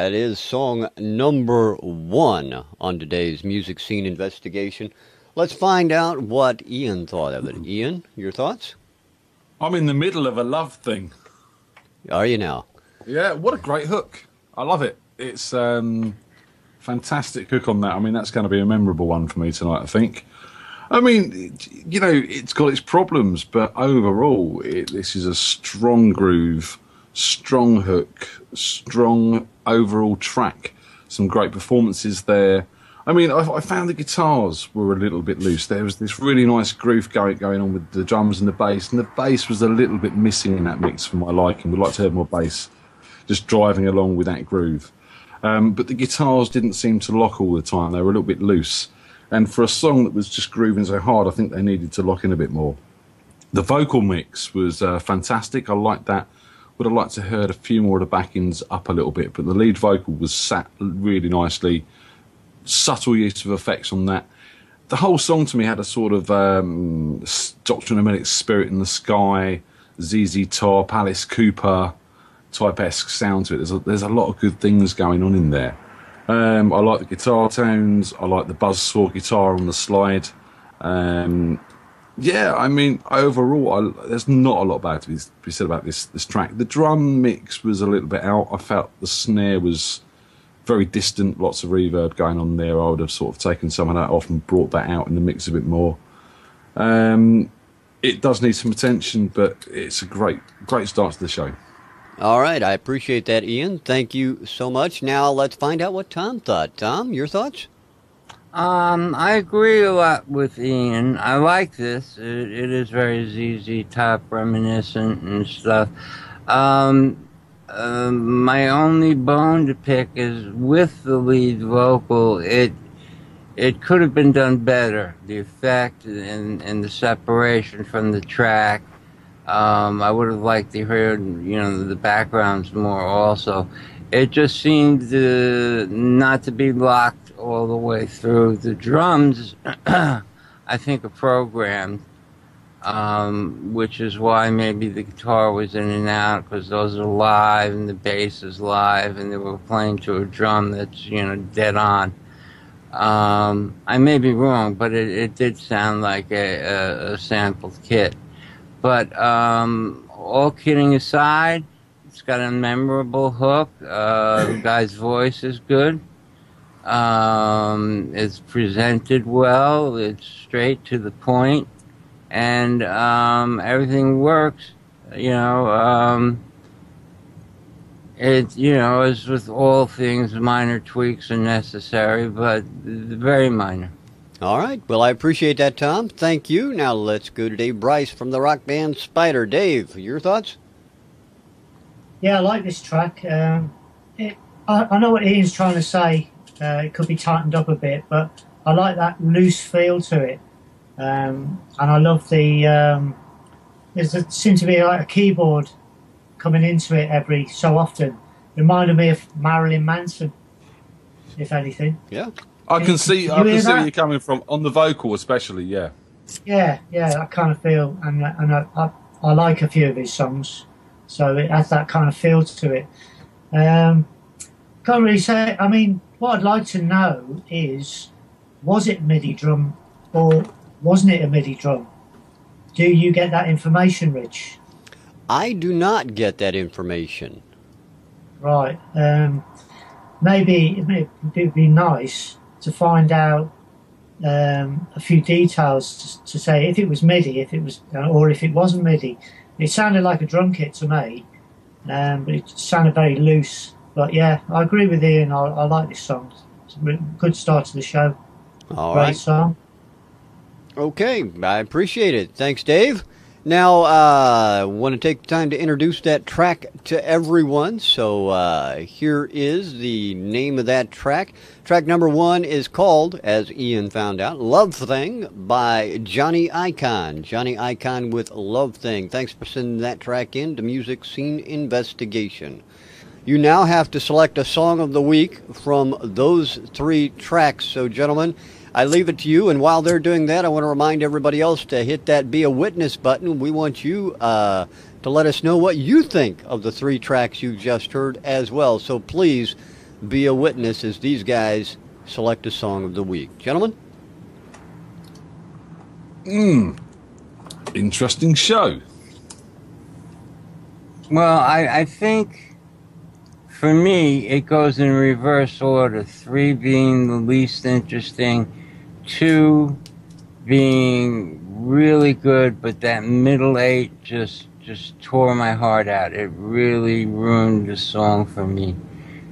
That is song number 1 on today's music scene investigation. Let's find out what Ian thought of it. Ian, your thoughts? I'm in the middle of a love thing. Are you now? Yeah, what a great hook. I love it. It's fantastic hook on that. I mean, that's going to be a memorable one for me tonight, I think. I mean, you know, it's got its problems, but overall, this is a strong groove, strong hook, strong overall track. Some great performances there. I mean, I found the guitars were a little bit loose. There was this really nice groove going on with the drums and the bass was a little bit missing in that mix for my liking. We'd like to have more bass just driving along with that groove. But the guitars didn't seem to lock all the time. They were a little bit loose. And for a song that was just grooving so hard, I think they needed to lock in a bit more. The vocal mix was fantastic. I liked that. Would have liked to heard a few more of the backings up a little bit, but the lead vocal was sat really nicely. Subtle use of effects on that. The whole song to me had a sort of Dr. Nomadic Spirit in the Sky, ZZ Top, Alice Cooper type-esque sound to it. There's a lot of good things going on in there. I like the guitar tones. I like the buzzsaw guitar on the slide. Yeah, I mean, overall, there's not a lot bad to be said about this track. The drum mix was a little bit out. I felt the snare was very distant, lots of reverb going on there. I would have sort of taken some of that off and brought that out in the mix a bit more. It does need some attention, but it's a great start to the show. All right, I appreciate that, Ian. Thank you so much. Now let's find out what Tom thought. Tom, your thoughts? I agree a lot with Ian. I like this. It is very ZZ Top reminiscent and stuff. My only bone to pick is with the lead vocal. It could have been done better. The effect and the separation from the track. I would have liked to hear, the backgrounds more also. It just seemed not to be locked all the way through. The drums, I think, are programmed, which is why maybe the guitar was in and out, because those are live and the bass is live, and they were playing to a drum that's, dead on. I may be wrong, but it did sound like a sampled kit. But all kidding aside, it's got a memorable hook. The guy's voice is good. It's presented well. It's straight to the point, and everything works. As with all things, minor tweaks are necessary, but very minor. All right. Well, I appreciate that, Tom. Thank you. Now let's go to Dave Bryce from the rock band Spider. Dave, your thoughts? Yeah, I like this track. I know what Ian's trying to say. It could be tightened up a bit, but I like that loose feel to it. And I love there seems to be like a keyboard coming into it every so often. Reminded me of Marilyn Manson, if anything. Yeah. I can see where you're coming from on the vocal, especially. Yeah. Yeah, that kind of feel, and I like a few of his songs, so it has that kind of feel to it. Can't really say. I mean, what I'd like to know is, was it MIDI drum or wasn't it a MIDI drum? Do you get that information, Rich? I do not get that information. Right. Maybe it would be nice to find out a few details to say if it was MIDI, or if it wasn't MIDI. It sounded like a drum kit to me, but it sounded very loose. But yeah, I agree with Ian. I like this song. It's a good start to the show. All Great right. song. Okay, I appreciate it. Thanks, Dave. Now, I want to take the time to introduce that track to everyone. So here is the name of that track. Track number 1 is called, as Ian found out, Love Thing by Jonny Ikon. Jonny Ikon with Love Thing. Thanks for sending that track in to Music Scene Investigation. You now have to select a song of the week from those 3 tracks. So, gentlemen, I leave it to you, and while they're doing that, I want to remind everybody else to hit that Be a Witness button. We want you to let us know what you think of the 3 tracks you've just heard as well. So please be a witness as these guys select a song of the week. Gentlemen? Interesting show. Well, I think for me it goes in reverse order. 3 being the least interesting, 2 being really good, but that middle 8 just tore my heart out. It really ruined the song for me.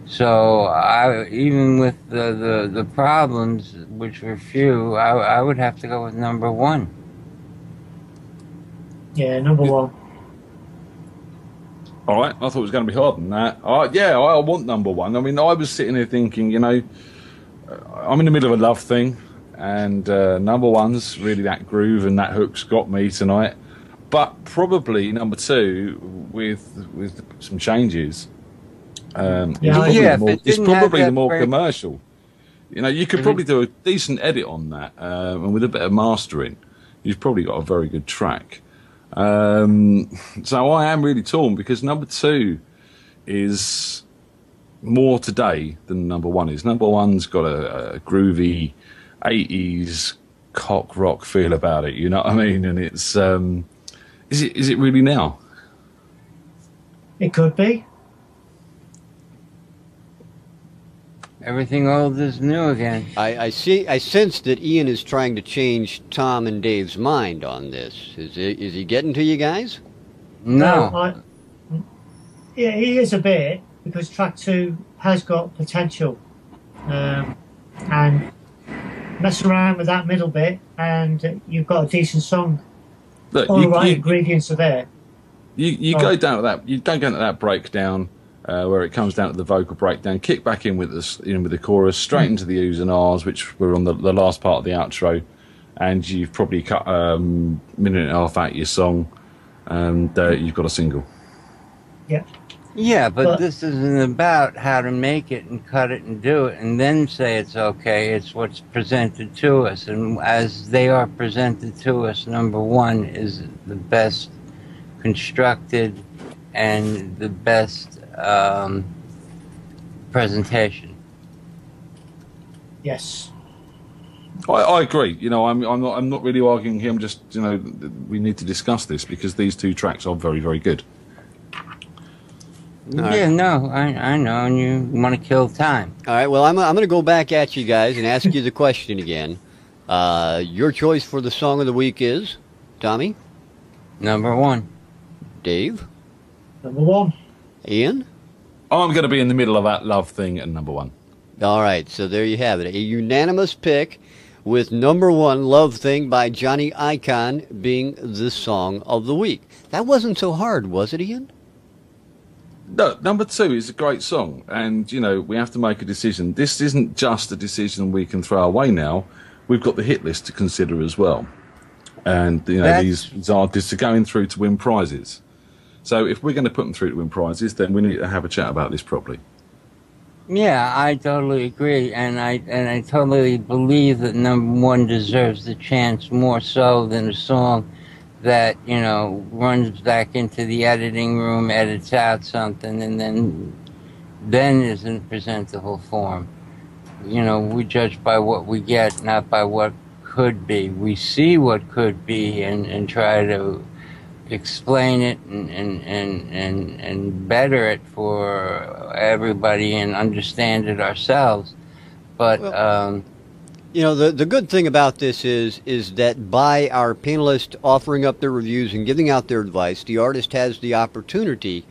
So even with the problems, which were few, I would have to go with number 1. Yeah, number 1. All right, I thought it was going to be harder than that. I want number 1. I mean, I was sitting here thinking, you know, I'm in the middle of a love thing, and number 1's really that groove and that hook's got me tonight. But probably number 2 with some changes. It's probably the more commercial. You know, you could probably do a decent edit on that, and with a bit of mastering, you've probably got a very good track. So I am really torn because number 2 is more today than number 1 is. Number 1's got a groovy 80s cock rock feel about it, you know what I mean? And it's is it really now? It could be. Everything old is new again. I sense that Ian is trying to change Tom and Dave's mind on this. Is he getting to you guys? No. Yeah, he is a bit, because track 2 has got potential. And mess around with that middle bit and you've got a decent song. Look, All the right ingredients are there. You go down to that. You don't go into that breakdown where it comes down to the vocal breakdown. Kick back in with the chorus, straight into the oohs and ahs, which were on the last part of the outro, and you've probably cut a minute and a half out of your song, and you've got a single. Yeah. Yeah, but this isn't about how to make it and cut it and do it and then say it's okay. It's what's presented to us. And as they are presented to us, number 1 is the best constructed and the best presentation. Yes. I agree. You know, I'm not really arguing here. I'm just, you know, we need to discuss this because these 2 tracks are very, very good. Yeah, no, I know, and you want to kill time. All right, well, I'm going to go back at you guys and ask you the question again. Your choice for the song of the week is, Tommy? Number 1. Dave? Number 1. Ian? I'm going to be in the middle of that love thing at number 1. All right, so there you have it. A unanimous pick with number 1, Love Thing by Jonny Ikon being the song of the week. That wasn't so hard, was it, Ian? No, number 2 is a great song, and you know we have to make a decision. This isn't just a decision we can throw away now. We've got the hit list to consider as well, and you know these artists are going through to win prizes. So if we're going to put them through to win prizes, then we need to have a chat about this properly. Yeah, I totally agree, and I totally believe that number 1 deserves the chance more so than a song that, you know, runs back into the editing room, edits out something, and then is in presentable form. You know, we judge by what we get, not by what could be. We see what could be and try to explain it and better it for everybody and understand it ourselves. But you know, the good thing about this is that by our panelists offering up their reviews and giving out their advice, the artist has the opportunity,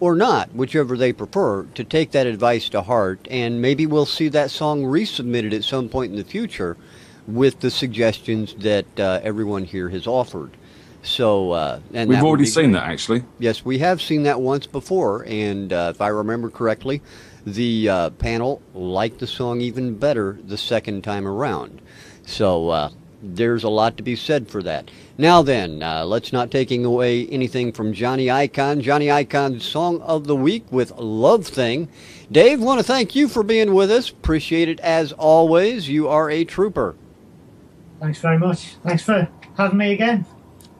or not, whichever they prefer, to take that advice to heart, and maybe we'll see that song resubmitted at some point in the future with the suggestions that everyone here has offered. So, and we've already seen that, actually. Yes, we have seen that once before, and if I remember correctly, the panel liked the song even better the second time around. So there's a lot to be said for that. Now then, let's not taking away anything from Jonny Ikon. Jonny Ikon's Song of the Week with Love Thing. Dave, want to thank you for being with us. Appreciate it as always. You are a trooper. Thanks very much. Thanks for having me again.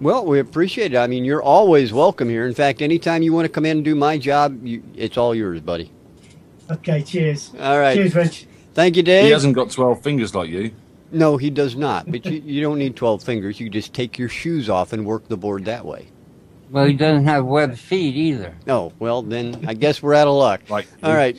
Well, we appreciate it. I mean, you're always welcome here. In fact, anytime you want to come in and do my job, it's all yours, buddy. Okay, cheers. All right. Cheers, Rich. Thank you, Dave. He hasn't got 12 fingers like you. No, he does not. But you don't need 12 fingers. You just take your shoes off and work the board that way. Well, he doesn't have webbed feet either. Oh, well, then I guess we're out of luck. Like All you. right.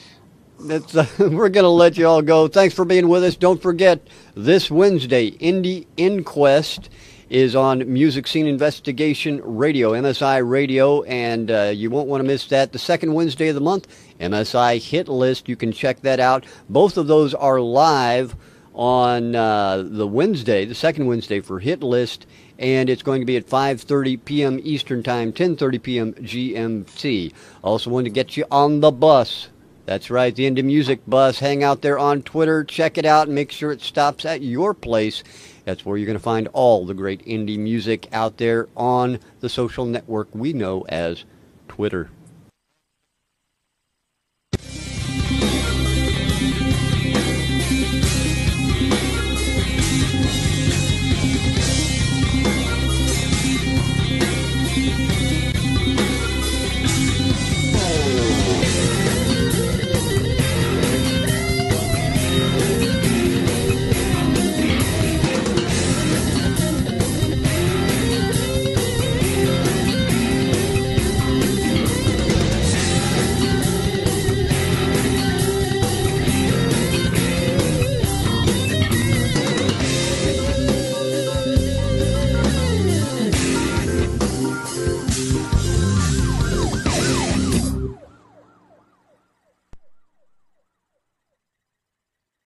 That's, we're going to let you all go. Thanks for being with us. Don't forget, this Wednesday, Indie Inquest is on Music Scene Investigation Radio, MSI Radio, and you won't want to miss that. The second Wednesday of the month, MSI Hit List. You can check that out. Both of those are live on the Wednesday, the second Wednesday for Hit List, and it's going to be at 5:30 p.m. Eastern Time, 10:30 p.m. GMT. Also want to get you on the bus. That's right, the Indie Music Bus. Hang out there on Twitter, check it out, and make sure it stops at your place. That's where you're going to find all the great indie music out there on the social network we know as Twitter.